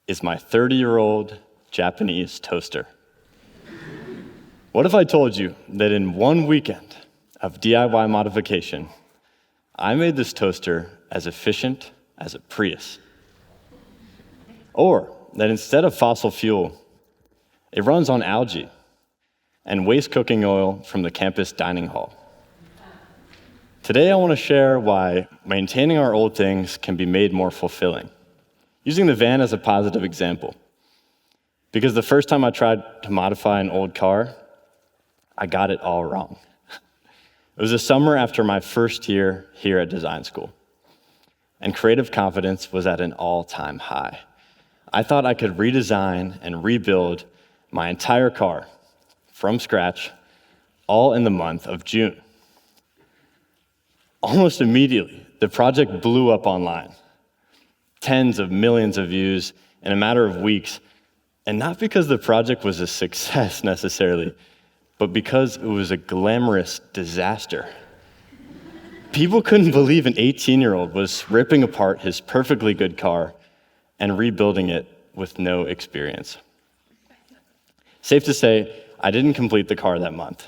is my 30-year-old Japanese toaster. What if I told you that in one weekend of DIY modification, I made this toaster as efficient as a Prius? Or that instead of fossil fuel, it runs on algae and waste cooking oil from the campus dining hall. Today, I want to share why maintaining our old things can be made more fulfilling, using the van as a positive example. Because the first time I tried to modify an old car, I got it all wrong. It was the summer after my first year here at design school, and creative confidence was at an all-time high. I thought I could redesign and rebuild my entire car from scratch, all in the month of June. Almost immediately, the project blew up online. Tens of millions of views in a matter of weeks, and not because the project was a success necessarily, but because it was a glamorous disaster. People couldn't believe an 18-year-old was ripping apart his perfectly good car and rebuilding it with no experience. Safe to say, I didn't complete the car that month,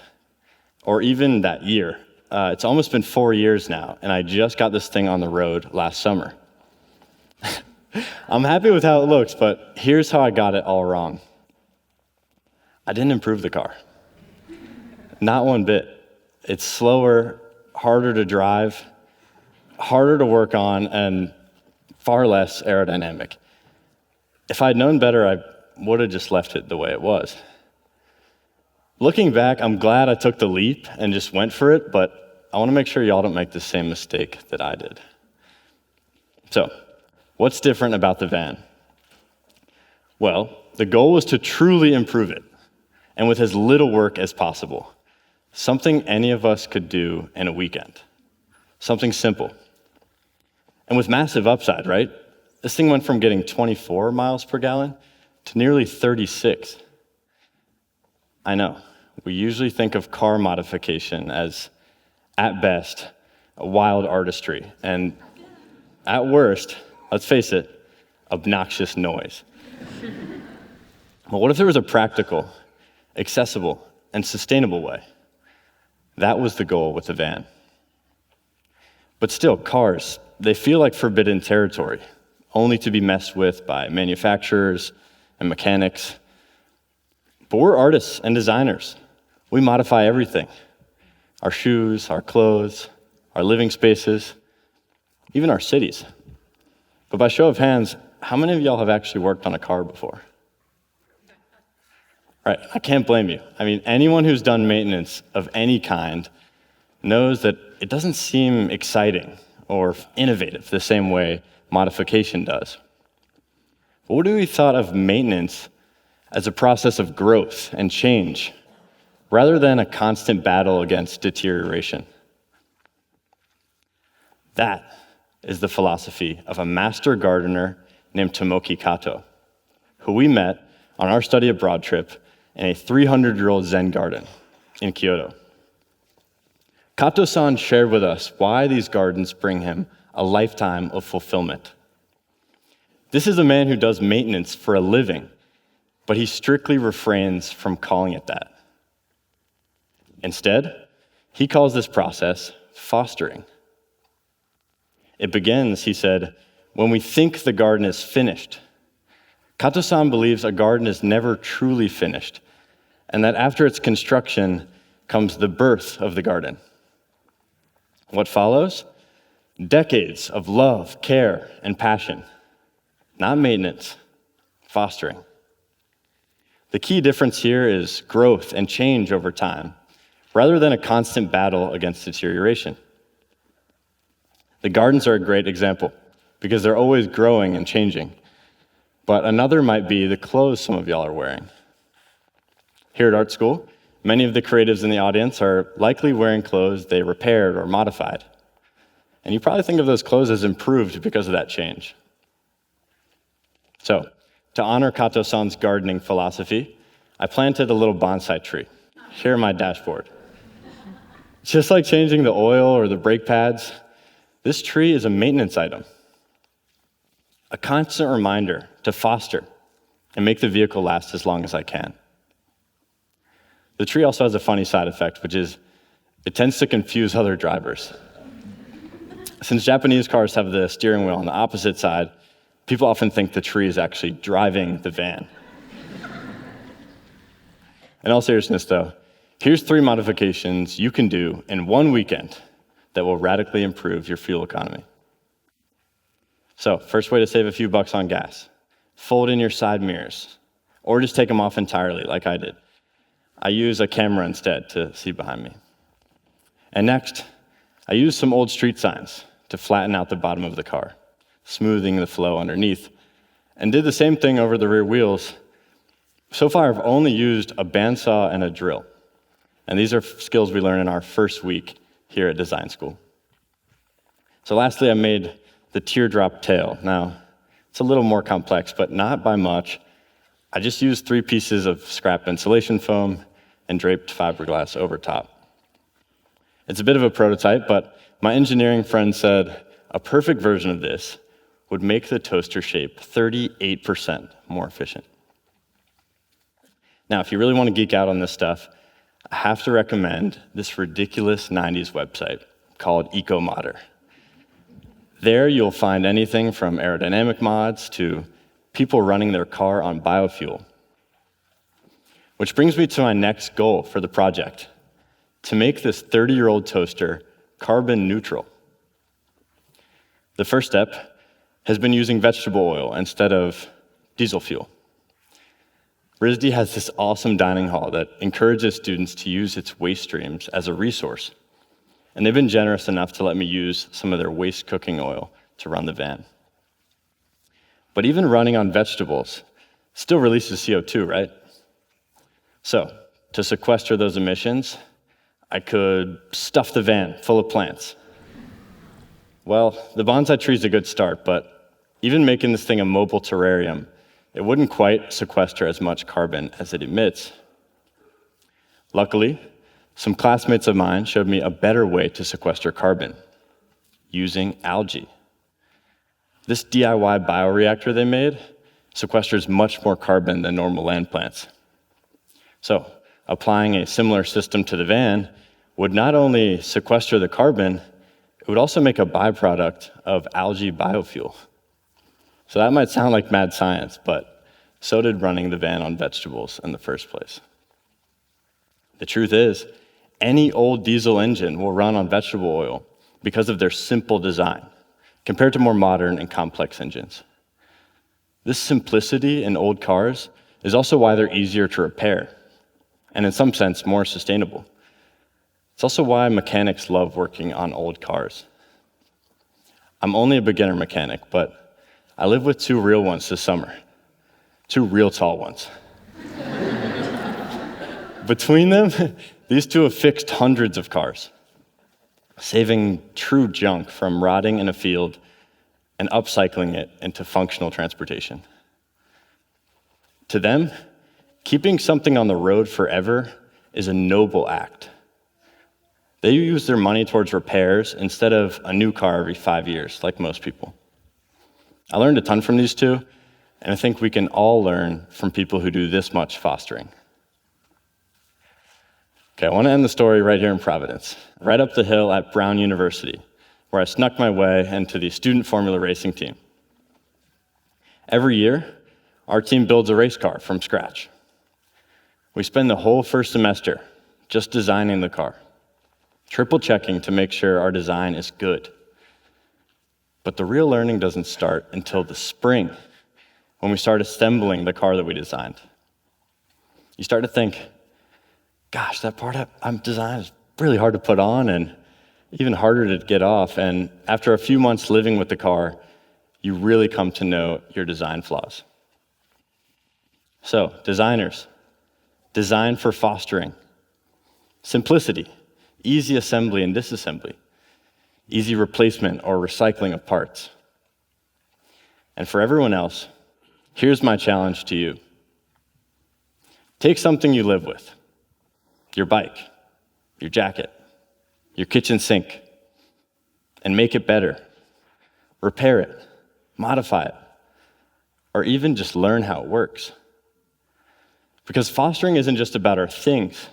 or even that year. It's almost been 4 years now, and I just got this thing on the road last summer. I'm happy with how it looks, but here's how I got it all wrong. I didn't improve the car. Not one bit. It's slower, harder to drive, harder to work on, and far less aerodynamic. If I'd known better, I would have just left it the way it was. Looking back, I'm glad I took the leap and just went for it, but I want to make sure y'all don't make the same mistake that I did. So, what's different about the van? Well, the goal was to truly improve it, and with as little work as possible. Something any of us could do in a weekend. Something simple. And with massive upside, right? This thing went from getting 24 miles per gallon to nearly 36. I know, we usually think of car modification as, at best, a wild artistry, and at worst, let's face it, obnoxious noise. But what if there was a practical, accessible, and sustainable way? That was the goal with the van. But still, cars, they feel like forbidden territory, only to be messed with by manufacturers and mechanics. But we're artists and designers. We modify everything. Our shoes, our clothes, our living spaces, even our cities. But by show of hands, how many of y'all have actually worked on a car before? Right, I can't blame you. I mean, anyone who's done maintenance of any kind knows that it doesn't seem exciting or innovative the same way modification does. But what if we thought of maintenance as a process of growth and change, rather than a constant battle against deterioration? That is the philosophy of a master gardener named Tomoki Kato, who we met on our study abroad trip in a 300-year-old Zen garden in Kyoto. Kato-san shared with us why these gardens bring him a lifetime of fulfillment. This is a man who does maintenance for a living, but he strictly refrains from calling it that. Instead, he calls this process fostering. It begins, he said, when we think the garden is finished. Kato-san believes a garden is never truly finished, and that after its construction comes the birth of the garden. What follows? Decades of love, care, and passion. Not maintenance, fostering. The key difference here is growth and change over time, rather than a constant battle against deterioration. The gardens are a great example, because they're always growing and changing. But another might be the clothes some of y'all are wearing. Here at art school, many of the creatives in the audience are likely wearing clothes they repaired or modified. And you probably think of those clothes as improved because of that change. So, to honor Kato-san's gardening philosophy, I planted a little bonsai tree here in my dashboard. Just like changing the oil or the brake pads, this tree is a maintenance item. A constant reminder to to foster and make the vehicle last as long as I can. The tree also has a funny side effect, which is it tends to confuse other drivers. Since Japanese cars have the steering wheel on the opposite side, people often think the tree is actually driving the van. In all seriousness, though, here's 3 modifications you can do in one weekend that will radically improve your fuel economy. So, first way to save a few bucks on gas: fold in your side mirrors, or just take them off entirely, like I did. I use a camera instead to see behind me. And next, I use some old street signs to flatten out the bottom of the car, smoothing the flow underneath, and did the same thing over the rear wheels. So far, I've only used a bandsaw and a drill, and these are skills we learn in our first week here at design school. So lastly, I made the teardrop tail. Now, it's a little more complex, but not by much. I just used 3 pieces of scrap insulation foam and draped fiberglass over top. It's a bit of a prototype, but my engineering friend said a perfect version of this would make the toaster shape 38% more efficient. Now, if you really want to geek out on this stuff, I have to recommend this ridiculous 90s website called EcoModder. There you'll find anything from aerodynamic mods to people running their car on biofuel. Which brings me to my next goal for the project: to make this 30-year-old toaster carbon neutral. The first step has been using vegetable oil instead of diesel fuel. RISD has this awesome dining hall that encourages students to use its waste streams as a resource, and they've been generous enough to let me use some of their waste cooking oil to run the van. But even running on vegetables still releases CO2, right? So, to sequester those emissions, I could stuff the van full of plants. Well, the bonsai tree is a good start, but even making this thing a mobile terrarium, it wouldn't quite sequester as much carbon as it emits. Luckily, some classmates of mine showed me a better way to sequester carbon: using algae. This DIY bioreactor they made sequesters much more carbon than normal land plants. So, applying a similar system to the van would not only sequester the carbon, it would also make a byproduct of algae biofuel. So that might sound like mad science, but so did running the van on vegetables in the first place. The truth is, any old diesel engine will run on vegetable oil because of their simple design, compared to more modern and complex engines. This simplicity in old cars is also why they're easier to repair, and in some sense, more sustainable. It's also why mechanics love working on old cars. I'm only a beginner mechanic, but I live with 2 real ones this summer. 2 real tall ones. Between them, these 2 have fixed hundreds of cars, saving true junk from rotting in a field and upcycling it into functional transportation. To them, keeping something on the road forever is a noble act. They use their money towards repairs instead of a new car every 5 years, like most people. I learned a ton from these 2, and I think we can all learn from people who do this much fostering. Okay, I want to end the story right here in Providence, right up the hill at Brown University, where I snuck my way into the student formula racing team. Every year, our team builds a race car from scratch. We spend the whole first semester just designing the car, triple checking to make sure our design is good. But the real learning doesn't start until the spring, when we start assembling the car that we designed. You start to think, gosh, that part I'm designing is really hard to put on and even harder to get off. And after a few months living with the car, you really come to know your design flaws. So, designers, design for fostering. Simplicity, easy assembly and disassembly, easy replacement or recycling of parts. And for everyone else, here's my challenge to you. Take something you live with, your bike, your jacket, your kitchen sink, and make it better. Repair it, modify it, or even just learn how it works. Because fostering isn't just about our things.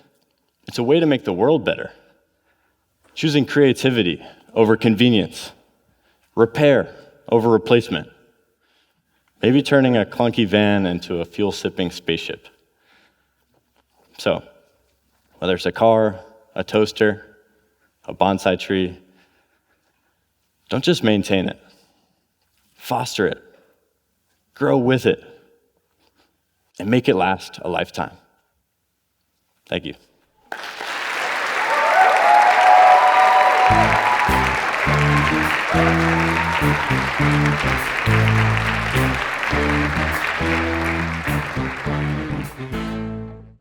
It's a way to make the world better. Choosing creativity over convenience, repair over replacement, maybe turning a clunky van into a fuel-sipping spaceship. So, whether it's a car, a toaster, a bonsai tree, don't just maintain it. Foster it, grow with it, and make it last a lifetime. Thank you.